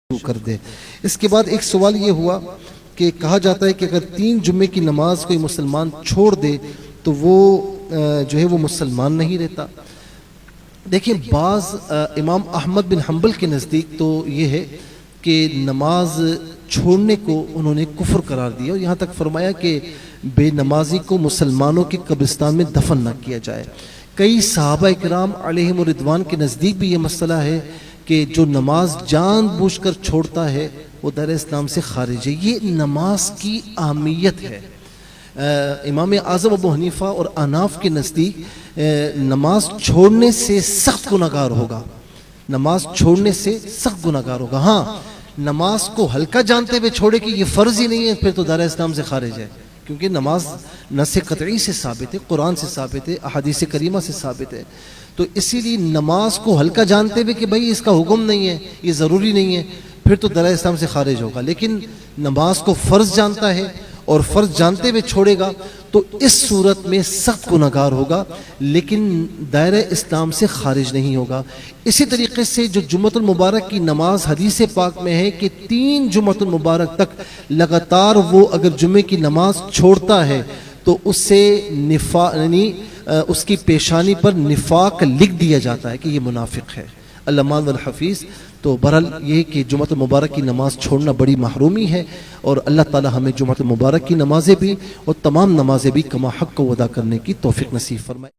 شروع کر دے۔ اس کے بعد ایک سوال یہ ہوا کہ کہا جاتا ہے کہ اگر 3 جمعے کی نماز کوئی مسلمان چھوڑ دے تو وہ جو ہے وہ مسلمان نہیں رہتا۔ دیکھیں بعض امام احمد بن حنبل کے نزدیک تو یہ ہے کہ نماز چھوڑنے کو انہوں نے کفر قرار دیا اور یہاں تک فرمایا کہ بے نمازی کو مسلمانوں کے قبرستان میں دفن نہ کیا جائے۔ کئی صحابہ اکرام علیہم رضوان کے نزدیک بھی یہ مسئلہ ہے کہ جو نماز جان بوجھ کر چھوڑتا ہے وہ دائرہ اسلام سے خارج ہے۔ یہ نماز کی اہمیت ہے۔ امام اعظم ابو حنیفہ اور احناف کے نزدیک نماز چھوڑنے سے سخت گناہگار ہوگا، نماز چھوڑنے سے سخت گناہگار ہوگا۔ ہاں نماز کو ہلکا جانتے ہوئے چھوڑے کہ یہ فرض ہی نہیں ہے پھر تو دائرہ اسلام سے خارج ہے، کیونکہ نماز نص قطعی سے ثابت ہے، قرآن سے ثابت ہے، احادیث کریمہ سے ثابت ہے۔ تو اسی لیے نماز کو ہلکا جانتے ہوئے کہ بھائی اس کا حکم نہیں ہے، یہ ضروری نہیں ہے، پھر تو دائرہ اسلام سے خارج ہوگا۔ لیکن نماز کو فرض جانتا ہے اور فرض جانتے ہوئے چھوڑے گا تو اس صورت میں سخت گناہگار ہوگا لیکن دائرہ اسلام سے خارج نہیں ہوگا۔ اسی طریقے سے جو جمعۃ المبارک کی نماز حدیث پاک میں ہے کہ 3 جمعۃ المبارک تک لگاتار وہ اگر جمعے کی نماز چھوڑتا ہے تو اس سے یعنی اس کی پیشانی پر نفاق لکھ دیا جاتا ہے کہ یہ منافق ہے۔ علامہ والحفیظ تو بہرحال یہ کہ جمعۃ المبارک کی نماز چھوڑنا بڑی محرومی ہے اور اللہ تعالی ہمیں جمعۃ المبارک کی نمازیں بھی اور تمام نمازیں بھی کما حق کو ادا کرنے کی توفیق نصیب فرمائے۔